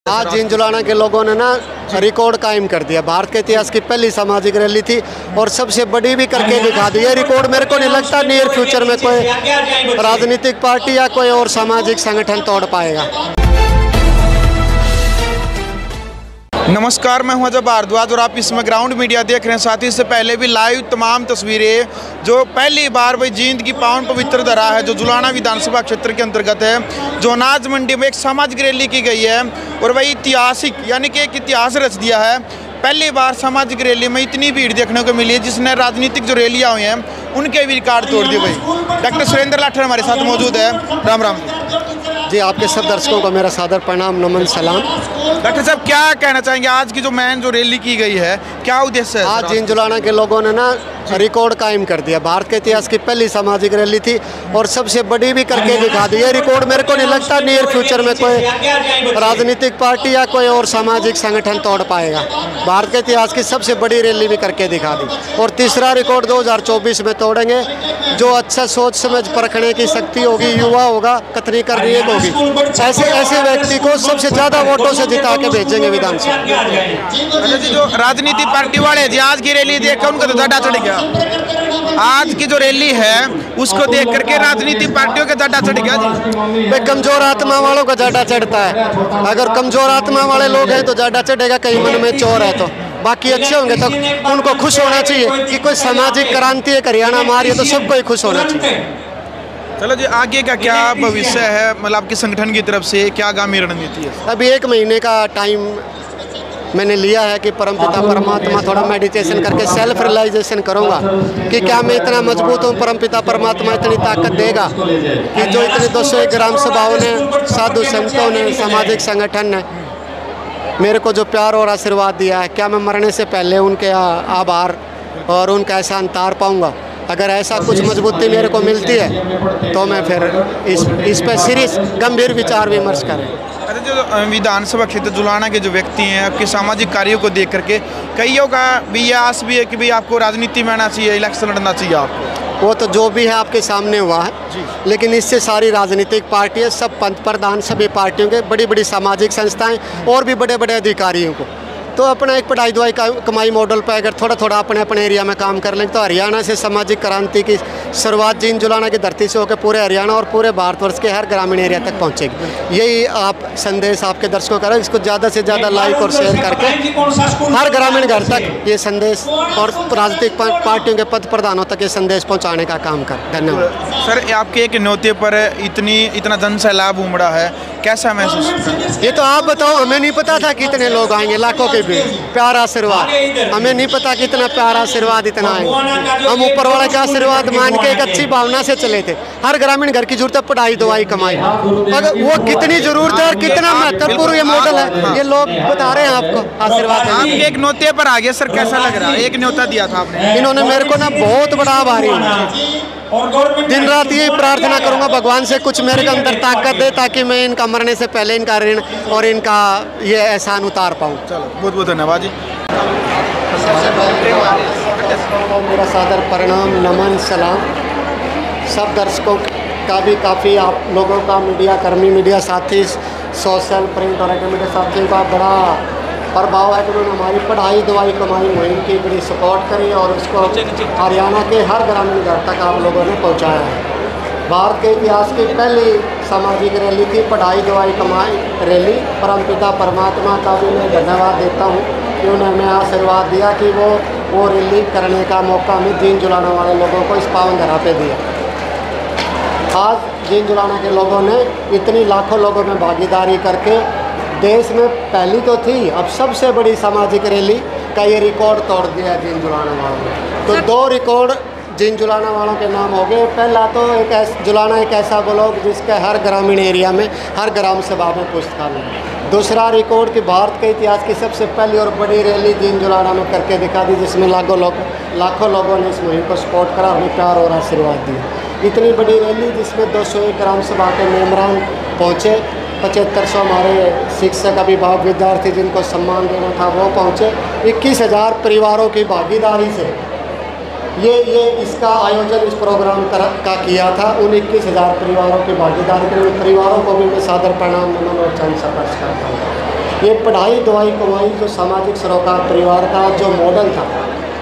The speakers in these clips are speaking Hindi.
आज जिन जुलाना के लोगों ने ना रिकॉर्ड कायम कर दिया। भारत के इतिहास की पहली सामाजिक रैली थी और सबसे बड़ी भी करके दिखा दी। ये रिकॉर्ड मेरे को नहीं लगता नियर फ्यूचर में कोई राजनीतिक पार्टी या कोई और सामाजिक संगठन तोड़ पाएगा। नमस्कार, मैं हूं अजय भारद्वाज और आप इसमें ग्राउंड मीडिया देख रहे हैं। साथ ही इससे पहले भी लाइव तमाम तस्वीरें जो पहली बार भाई जींद की पावन पवित्र धरा है, जो जुलाना विधानसभा क्षेत्र के अंतर्गत है, जो अनाज मंडी में एक सामाजिक रैली की गई है और वही ऐतिहासिक यानी कि एक इतिहास रच दिया है। पहली बार सामाजिक रैली में इतनी भीड़ देखने को मिली है जिसने राजनीतिक जो रैलियाँ हुई हैं उनके भी रिकॉर्ड तोड़ दिए। भाई डॉक्टर सुरेंद्र लाठर हमारे साथ मौजूद है। राम राम जी, आपके सब दर्शकों को मेरा सादर प्रणाम, नमन, सलाम। डॉक्टर साहब, क्या कहना चाहेंगे आज की जो मैन जो रैली की गई है, क्या उद्देश्य है? आज जिन जुलाना के लोगों ने ना रिकॉर्ड कायम कर दिया। भारत के इतिहास की पहली सामाजिक रैली थी और सबसे बड़ी भी करके दिखा दी। ये रिकॉर्ड मेरे को नहीं लगता नियर फ्यूचर में कोई राजनीतिक पार्टी या कोई और सामाजिक संगठन तोड़ पाएगा। भारत के इतिहास की सबसे बड़ी रैली भी करके दिखा दी और तीसरा रिकॉर्ड 2024 में तोड़ेंगे। जो अच्छा सोच समझ परखने की शक्ति होगी, युवा होगा, कतनी करनी होगी, ऐसे व्यक्ति को सबसे ज़्यादा वोटों से जिता के भेजेंगे विधानसभा। अच्छा जी, जो राजनीतिक पार्टी वाले जी आज की रैली देख कर उनका तो ज़्यादा चढ़ गया। आज की जो रैली है उसको देख करके राजनीतिक पार्टियों का ज़्यादा चढ़ गया जी। भाई कमजोर आत्मा वालों का ज़्यादा चढ़ता है। अगर कमजोर आत्मा वाले लोग हैं तो ज़्यादा चढ़ेगा, कहीं मन में चोर है तो। बाकी अच्छे होंगे तो उनको खुश होना चाहिए कि कोई सामाजिक क्रांति एक हरियाणा मारी है तो सबको ही खुश होना चाहिए। चलो जी, आगे का क्या भविष्य है, मतलब आपके संगठन की तरफ से क्या आगामी रणनीति है? अभी 1 महीने का टाइम मैंने लिया है कि परमपिता परमात्मा थोड़ा मेडिटेशन करके सेल्फ रियलाइजेशन करूँगा कि क्या मैं इतना मजबूत हूँ, परमपिता परमात्मा इतनी ताकत देगा कि जो इतनी 201 ग्राम सभाओं ने, साधु संतों ने, सामाजिक संगठन ने मेरे को जो प्यार और आशीर्वाद दिया है, क्या मैं मरने से पहले उनके आभार और उनका एहसान तार पाऊँगा। अगर ऐसा कुछ मजबूती मेरे को मिलती है तो मैं फिर इस पर सीरियस गंभीर विचार विमर्श करें। अरे जो विधानसभा क्षेत्र जुलाना के जो व्यक्ति हैं, आपके सामाजिक कार्यों को देख करके कईयों का भी ये आस भी है कि भाई आपको राजनीति में आना चाहिए, इलेक्शन लड़ना चाहिए आपको। वो तो जो भी है आपके सामने हुआ है जी। लेकिन इससे सारी राजनीतिक पार्टियां, सब पंथ प्रधान, सभी पार्टियों के, बड़ी बड़ी सामाजिक संस्थाएं और भी बड़े बड़े अधिकारियों को तो अपना एक पढ़ाई दुआई कमाई मॉडल पर अगर थोड़ा थोड़ा अपने अपने एरिया में काम कर लें तो हरियाणा से सामाजिक क्रांति की शुरुआत जिन जुलाना की धरती से होकर पूरे हरियाणा और पूरे भारतवर्ष के हर ग्रामीण एरिया तक पहुंचेगी। यही आप संदेश आपके दर्शकों का, इसको ज़्यादा से ज़्यादा लाइक और शेयर करके हर ग्रामीण घर तक ये संदेश और राजनीतिक पार्टियों के पद प्रधानों तक ये संदेश पहुँचाने का काम कर। धन्यवाद सर। आपके एक न्योते पर इतना जन सैलाब उमड़ा है, कैसा महसूस? ये तो आप बताओ, हमें नहीं पता था कितने लोग आएंगे, लाखों के भी प्यार आशीर्वाद, हमें नहीं पता कितना प्यार आशीर्वाद इतना आएंगे। हम ऊपर वाले का आशीर्वाद मान के एक अच्छी भावना से चले थे। हर ग्रामीण घर की जरूरत है, पढ़ाई दवाई कमाई, अगर वो कितनी जरूरत है और कितना महत्वपूर्ण ये मॉडल है, ये लोग बता रहे हैं आपको। आशीर्वाद आपके एक न्योते पर आ गया सर, कैसा लग रहा है? एक न्योता दिया था आपने, इन्होंने मेरे को ना बहुत बड़ा आभारी हूँ। दिन रात यही प्रार्थना करूंगा भगवान से कुछ मेरे के अंदर ताकत दे ताकि मैं इनका मरने से पहले इनका ऋण और इनका ये एहसान उतार पाऊँ। चलो, बहुत बहुत धन्यवाद जी। मेरा सादर प्रणाम, नमन, सलाम। सब दर्शकों का भी काफ़ी आप लोगों का, मीडिया कर्मी, मीडिया साथी, सोशल प्रिंट और मीडिया साथियों का बड़ा प्रभाव है कि उन्होंने हमारी पढ़ाई दवाई कमाई मुहिम की बड़ी सपोर्ट करी और उसको हरियाणा के हर ग्रामीण घर तक आप लोगों ने पहुंचाया है। भारत के इतिहास की पहली सामाजिक रैली थी, पढ़ाई दवाई कमाई रैली। परमपिता परमात्मा का भी मैं धन्यवाद देता हूँ कि उन्होंने आशीर्वाद दिया कि वो रैली करने का मौका हमें जिन जुलाना वाले लोगों को इस पावन धरा पे दिया। आज जिन जुलाना के लोगों ने इतनी लाखों लोगों में भागीदारी करके देश में पहली तो थी, अब सबसे बड़ी सामाजिक रैली का ये रिकॉर्ड तोड़ दिया जिन जुलाना वालों ने। तो 2 रिकॉर्ड जिन जुलाना वालों के नाम हो गए। पहला तो जुलाना एक ऐसा ब्लॉक जिसके हर ग्रामीण एरिया में, हर ग्राम सभा में पुस्तकालय है। दूसरा रिकॉर्ड कि भारत के इतिहास की सबसे पहली और बड़ी रैली जिन जुलाना में करके दिखा दी, जिसमें लाखों लोगों ने इस मुहिम को सपोर्ट करा, हमें प्यार और आशीर्वाद दिया। इतनी बड़ी रैली जिसमें 201 ग्राम सभा के मेम्बरान पहुँचे, 7500 हमारे शिक्षक अभिभावक विद्यार्थी जिनको सम्मान देना था वो पहुँचे। 21,000 परिवारों की भागीदारी से ये इसका आयोजन इस प्रोग्राम का किया था। उन 21,000 परिवारों की भागीदारी के परिवारों को भी मैं सादर प्रणाम, नमन और चरण स्पर्श करता हूँ। ये पढ़ाई दवाई कमाई जो सामाजिक सरोकार परिवार का जो मॉडल था,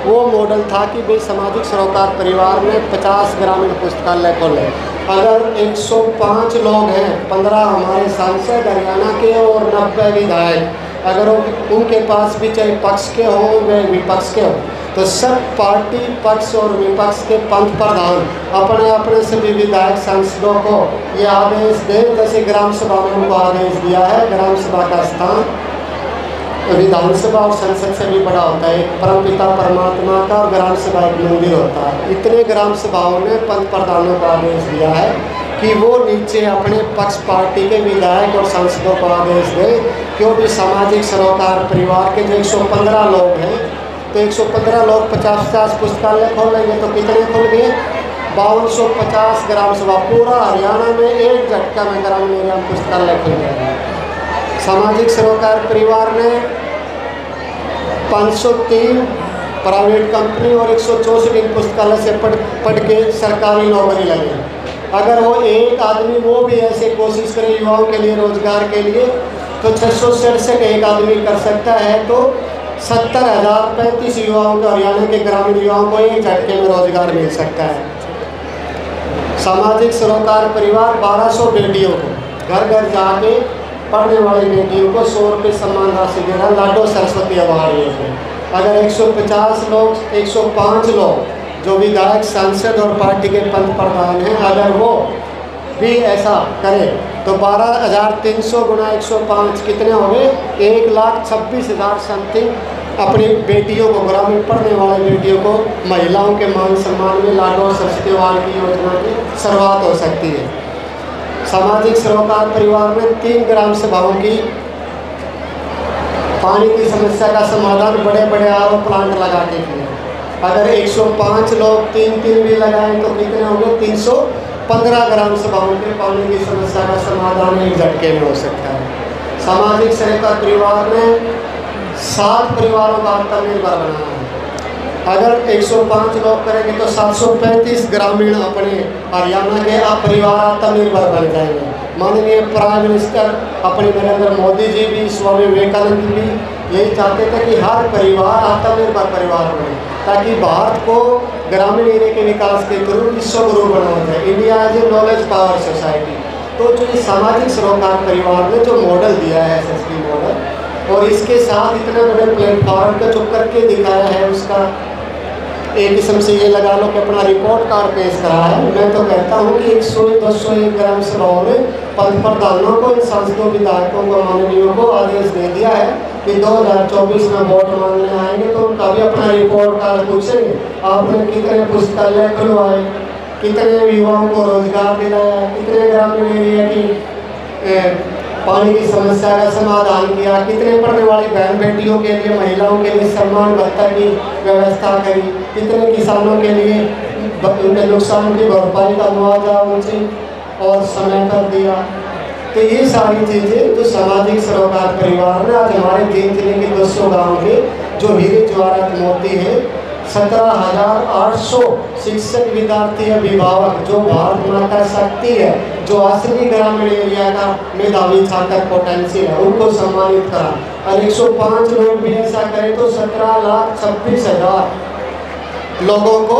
वो मॉडल था कि भाई सामाजिक सरोकार परिवार में 50 ग्रामीण पुस्तकालय खोले। अगर 105 लोग हैं, 15 हमारे सांसद हरियाणा के और 90 विधायक, अगर उनके पास भी चाहे पक्ष के हों व विपक्ष के हों, तो सब पार्टी पक्ष और विपक्ष के पंथ प्रधान अपने अपने सभी विधायक सांसदों को ये आदेश दें, जैसे ग्राम सभा में उनको आदेश दिया है। ग्राम सभा का स्थान विधानसभा और संसद से भी बड़ा होता है। परमपिता परमात्मा का और ग्राम सभा एक मंदिर होता है। इतने ग्राम सभाओं ने पंथ प्रधानों को आदेश दिया है कि वो नीचे अपने पक्ष पार्टी के विधायक और सांसदों को आदेश दें, क्योंकि सामाजिक सरोकार परिवार के जो 115 लोग हैं, तो 115 लोग 50-50 पुस्तकालय खोलेंगे तो कितने खुल गए? 5250 ग्राम सभा। पूरा हरियाणा में एक झटका में ग्रामीण एरिया में पुस्तकालय खुल गए। सामाजिक सरोकार परिवार ने 503 प्राइवेट कंपनी और 164 पुस्तकालय से पढ़ के सरकारी नौकरी लगी। अगर वो एक आदमी वो भी ऐसे कोशिश करे युवाओं के लिए रोजगार के लिए, तो 667 एक आदमी कर सकता है, तो 70,035 युवाओं को, हरियाणा के ग्रामीण युवाओं को एक झटके में रोजगार मिल सकता है। सामाजिक सरोकार परिवार 1200 बेटियों को घर घर जाके पढ़ने वाली बेटियों को 100 रुपये सम्मान राशि दे रहा, लाडो सरस्वती अवार्ड योजना। अगर 150 लोग, 105 लोग जो विधायक सांसद और पार्टी के पंथ प्रधान हैं, अगर वो भी ऐसा करें तो 12,300 गुना 105 कितने हो गए? 1,26,000 समथिंग अपनी बेटियों को, ग्रामीण पढ़ने वाली बेटियों को, महिलाओं के मान सम्मान में लाडो सरस्वती अवार्ड की योजना की शुरुआत हो सकती है। सामाजिक सरोकार परिवार में 3 ग्राम सभाओं की पानी की समस्या का समाधान बड़े बड़े आरओ प्लांट लगा के किए। अगर 105 लोग 3-3 भी लगाएं तो कितने होंगे? 315 ग्राम सभाओं के पानी की समस्या का समाधान एक झटके में हो सकता है। सामाजिक सरोकार परिवार में 7 परिवारों का आत्मनिर्भर बनाना है। अगर 105 लोग करेंगे तो 735 ग्रामीण अपने हरियाणा के परिवार आत्मनिर्भर बन जाएंगे। माननीय प्राइम मिनिस्टर अपने नरेंद्र मोदी जी भी, स्वामी विवेकानंद भी यही चाहते थे कि हर परिवार आत्मनिर्भर परिवार बने, ताकि भारत को ग्रामीण एरिया के विकास के थ्रू विश्व गुरु बनाया जाए। India as a knowledge power society. तो जो ये सामाजिक सरोकार परिवार ने जो मॉडल दिया है, SSB मॉडल, और इसके साथ इतने बड़े प्लेटफॉर्म का जो करके दिखाया है, उसका एक किस्म से ये लगा लो कि अपना रिपोर्ट कार्ड पेश करा है। मैं तो कहता हूँ कि 100-200 ग्राम सभाओं ने पंथ प्रधानों को, इन सांसदों, विधायकों को, माननीयों को आदेश दे दिया है कि 2024 में वोट मांगने आएंगे तो उनका भी अपना रिपोर्ट कार्ड पूछेंगे, आपने कितने पुस्तकालय खुलवाए, कितने युवाओं को रोजगार दिलाया, कितने ग्रामीण एरिया की पानी की समस्या का समाधान किया, कितने पढ़ने वाली बहन बेटियों के लिए, महिलाओं के लिए सम्मान भत्ता की व्यवस्था करी, कितने किसानों के लिए उनके नुकसान की भरपाई का मुआवजा उनसे और समय पर दिया। तो ये सारी चीज़ें जो सामाजिक सरोकार परिवार ने आज हमारे जींद जिले के 200 गाँव के जो हीरे जवाहरात मोती हैं, 17,800 शिक्षक, विद्यार्थी, अभिभावक, जो भारत माता शक्ति है, जो असली ग्रामीण एरिया का मेधावी छात्र पोटेंशियल है, उनको सम्मानित करा। और 105 लोग भी ऐसा करें तो 17,26,000 लोगों को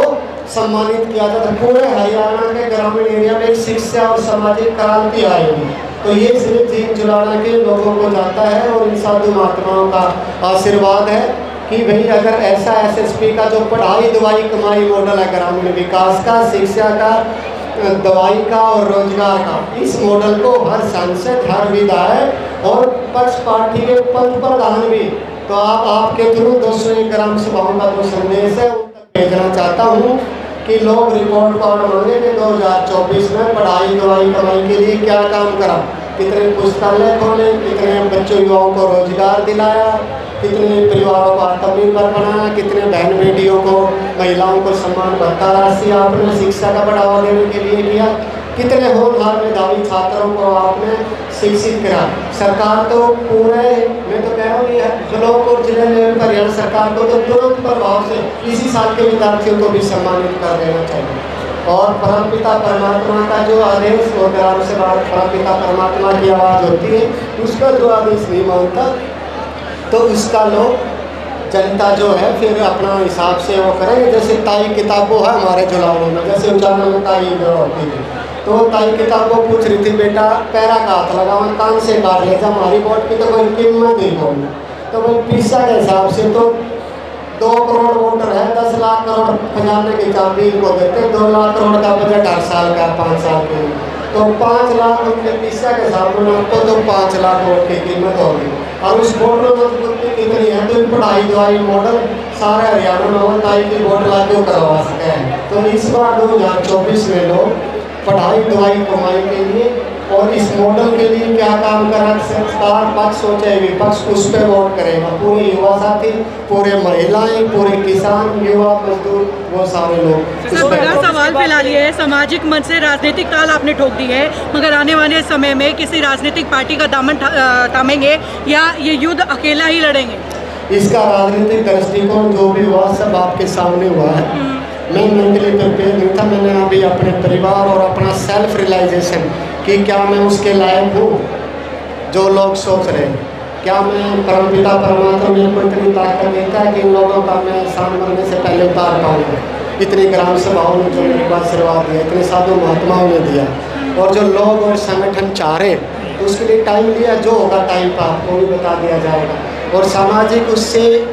सम्मानित किया जाता। पूरे हरियाणा के ग्रामीण एरिया में शिक्षा और सामाजिक क्रांति आएगी। तो ये सिर्फ जींद जुलाना के लोगों को जाता है और इन साधु महात्माओं का आशीर्वाद है कि भाई अगर ऐसा SSB का जो पढ़ाई दवाई कमाई मॉडल है ग्रामीण विकास का, शिक्षा का, दवाई का और रोजगार का, इस मॉडल को हर सांसद, हर विधायक और पक्ष पार्टी के पंथ प्रधान भी, तो आपके थ्रू 201 ग्राम सभाओं का जो संदेश है उन तक भेजना चाहता हूँ कि लोग रिपोर्ट कार्ड मांगे कि 2024 में पढ़ाई दवाई कमाई के लिए क्या काम करा, कितने पुस्तकालय खोले, कितने बच्चों युवाओं को रोजगार दिलाया, कितने परिवारों को आत्मनिर्भर बनाया, कितने बहन बेटियों को, महिलाओं को सम्मान भत्ता राशि आपने शिक्षा का बढ़ावा देने के लिए किया, कितने होनहार मेधावी छात्रों को आपने शिक्षित करा। सरकार तो पूरे, मैं तो कह रहा हूँ ये ब्लॉक और जिले लेवल पर हरियाणा सरकार को तो तुरंत प्रभाव से इसी साल के विद्यार्थियों को भी सम्मानित कर देना चाहिए। और परमपिता परमात्मा का जो आदेश वो ग्राम सभा परमपिता परमात्मा की आवाज़ होती है, उसका जो आदेश नहीं मानता तो उसका लोग जनता जो है फिर अपना हिसाब से वो करेंगे। जैसे ताई किताबों है हमारे जुलाने में, जैसे उच्चारण में ताई होती है, तो ताई किताबों पूछ रही थी बेटा पैरा का हाथ लगाओ कान से काट ले, जब हमारी वोट की तो कोई कीमत नहीं होगी। तो भाई पैसा के हिसाब से तो 2 करोड़ वोटर है, 10 लाख करोड़ खजाने की चाबी इनको देते, 2 लाख करोड़ का बजट हर साल का 5 साल के लिए, तो 5 लाख उनके पैसा के हिसाब में आपको तो 5 लाख वोट की कीमत होगी। और उस वोट में मजबूती कितनी है तो पढ़ाई दवाई मॉडल सारे हरियाणा में होता की वोट लागू करवा सके हैं। तो इस बार 2024 में लोग पढ़ाई दवाई कमाई के लिए और इस मॉडल के लिए क्या काम करा, सरकार पक्ष हो चाहे विपक्ष उस पर वोट करेगा। पूरे युवा साथी, पूरे महिलाएं, पूरे किसान, युवा मजदूर, वो सारे लोग। सर बड़ा सवाल फिलहाल ये है, सामाजिक मंच से राजनीतिक ताल आपने ठोक दी है, मगर आने वाले समय में किसी राजनीतिक पार्टी का दामन थामेंगे या ये युद्ध अकेला ही लड़ेंगे? इसका राजनीतिक दृष्टिकोण जो भी हुआ सब आपके सामने हुआ है। मैं मेंटली प्रिपेयर नहीं था, मैंने अभी अपने परिवार और अपना सेल्फ रियलाइजेशन कि क्या मैं उसके लायक हूँ जो लोग सोच रहे हैं, क्या मैं परमपिता परमात्मा मेरे को इतनी ताकत देता है कि इन लोगों का मैं शाम मरने से पहले उतार पाऊँगा। इतनी ग्राम सभाओं ने जो मेरे को आशीर्वाद दिया, इतने साधु महात्माओं ने दिया, और जो लोग और संगठन चाह रहे तो उसके लिए टाइम लिया, जो होगा टाइम पर आपको भी बता दिया जाएगा। और सामाजिक उससे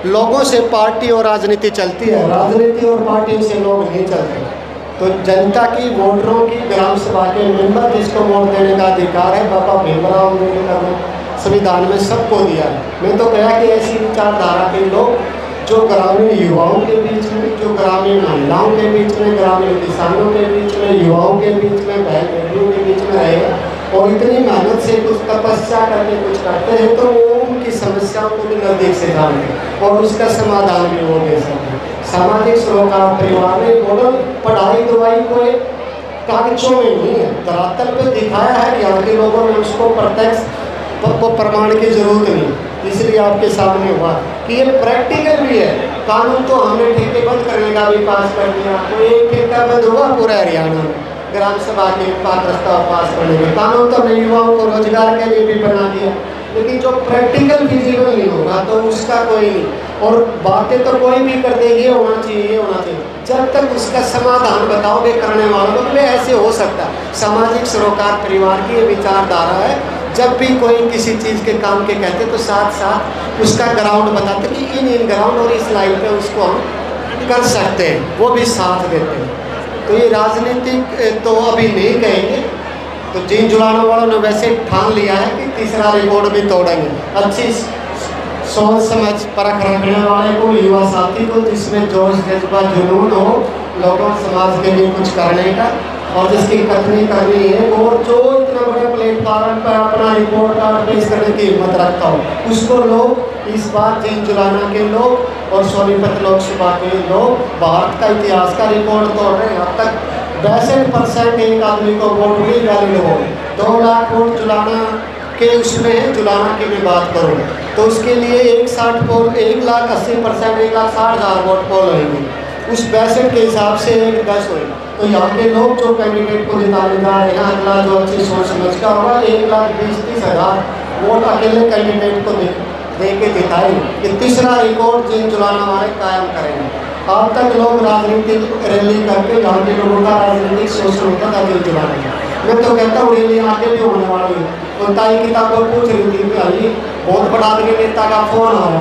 लोगों से पार्टी और राजनीति चलती है, राजनीति और पार्टी से लोग नहीं चलते। तो जनता की वोटरों की ग्राम सभा के मेंबर जिसको वोट देने का अधिकार है, बाबा भीमराव अम्बेडकर ने संविधान में सबको दिया है। मैं तो कहा कि ऐसी विचारधारा के लोग जो ग्रामीण युवाओं के बीच में, जो ग्रामीण महिलाओं के बीच में, ग्रामीण किसानों के बीच में, युवाओं के बीच में, बहन बेटियों के बीच में रहेगा और इतनी मेहनत से कुछ तपस्या करके कुछ करते हैं तो वो उनकी समस्याओं को भी नज़दीक से जानते और उसका समाधान भी वो दे सकते। सामाजिक सरोकार परिवार ने मॉडल पढ़ाई दवाई को एक कागजों में नहीं है, धरातल पे दिखाया है। यहाँ के लोगों ने उसको प्रत्यक्ष प्रमाण की जरूरत नहीं, इसलिए आपके सामने हुआ कि ये प्रैक्टिकल भी है। कानून तो हमने ठेके बंद करने का भी पास कर दिया, तो एक ठेका बंद हुआ पूरा हरियाणा में ग्राम सभा के प्रस्ताव पास करने के। कानून तो नए युवाओं को रोजगार के लिए भी बना दिया, लेकिन जो प्रैक्टिकल फिजिबल नहीं होगा तो उसका कोई नहीं। और बातें तो कोई भी कर दे, ये होना चाहिए, ये होना चाहिए, जब तक उसका समाधान बताओगे करने वालों को, ऐसे हो सकता। सामाजिक सरोकार परिवार की ये विचारधारा है, जब भी कोई किसी चीज़ के काम के कहते तो साथ साथ उसका ग्राउंड बताते कि इन ग्राउंड और इस लाइन पे उसको हम कर सकते हैं, वो भी साथ देते हैं। तो ये राजनीतिक तो अभी नहीं कहेंगे, तो जीन जुलाने वालों ने वैसे ठान लिया है कि तीसरा रिकॉर्ड भी तोड़ेंगे। अच्छी सोच समझ परख रखने वाले को, युवा साथी को, जिसमें जोश जज्बा जुनून हो लोगों समाज के लिए कुछ करने का और जिसकी कथनी करनी है, और जो इतना बड़े प्लेटफार्म पर अपना रिपोर्ट कार्ड पेश करने की हिम्मत रखता हो, उसको लोग इस बार जीन जुलाना के लोग और सोनीपत लोकसभा के लोग भारत का इतिहास का रिकॉर्ड तोड़ रहे हैं। अब तक 62% एक आदमी को वोट भी वैलिड हो, 2 लाख वोट जुलाना के उसमें है। जुलाना की मैं बात करूँ तो उसके लिए 1,80%, 1,60,000 वोट पोल होंगे, उस 62 के हिसाब से 1/10 हुए। तो यहाँ के लोग जो कैंडिडेट को जिताने जा रहे हैं, अगला जो अच्छी सोच समझ का होगा, 1,20,30,000 वोट अकेले कैंडिडेट को दे के जिताएंगे। कि तीसरा रिकॉर्ड जीन जुलाना वाले कायम करेंगे। अब तक लोग राजनीतिक रैली करके यहाँ के लोगों का राजनीतिक शोषण होता था जीन जुलाने का। मैं तो कहता हूँ रैली आगे भी होने वाली है। तो ताई किताबों पूछ रही थी भाई, बहुत बड़ा आदमी नेता का फोन आ रहा है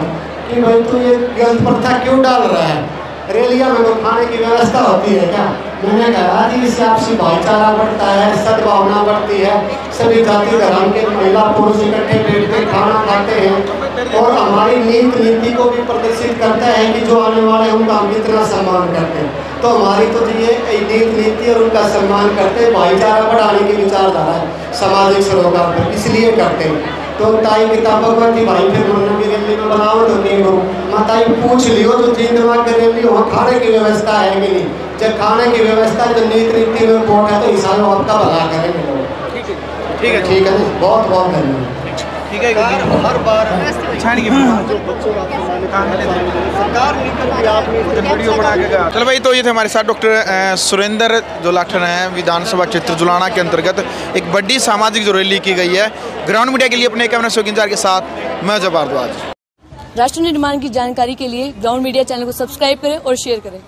कि भाई तू ये गलत प्रथा क्यों डाल रहा है, रैलिया में तो खाने की व्यवस्था होती है क्या? मैंने कहा कि इससे आपसी भाईचारा बढ़ता है, सद्भावना बढ़ती है, सभी जाति धर्म के महिला पुरुष इकट्ठे बैठ के खाना खाते हैं और हमारी नीति को भी प्रदर्शित करता है कि जो आने वाले हैं उनका हम कितना सम्मान करते हैं। तो हमारी तो ये नीति और उनका सम्मान करते हैं, भाईचारा बढ़ाने की विचारधारा है सामाजिक सरोकार पर, इसलिए करते हैं। तो ताई किताबों पर थी भाई फिर उन्होंने भी रैली में बनाओ तो नहीं करो, माताई पूछ लियो जो जीन दिमाग की रैली वहाँ खाने की व्यवस्था है कि नहीं। जब खाने की व्यवस्था जो नीति में वोट है तो हिसाब आपका भला करेंगे लोग। ठीक है ठीक है, बहुत बहुत धन्यवाद। ठीक है हर बार छानी जो बच्चों सरकार मिलकर भी आपने वीडियो बना के गया। चलो भाई, तो ये थे हमारे साथ डॉक्टर सुरेंद्र जो लाठन हैं, विधानसभा क्षेत्र जुलाना के अंतर्गत एक बड़ी सामाजिक जो रैली की गई है। ग्राउंड मीडिया के लिए अपने कैमरा शौकीन के साथ मैं जब भारद्वाज। राष्ट्र निर्माण की जानकारी के लिए ग्राउंड मीडिया चैनल को सब्सक्राइब करें और शेयर करें।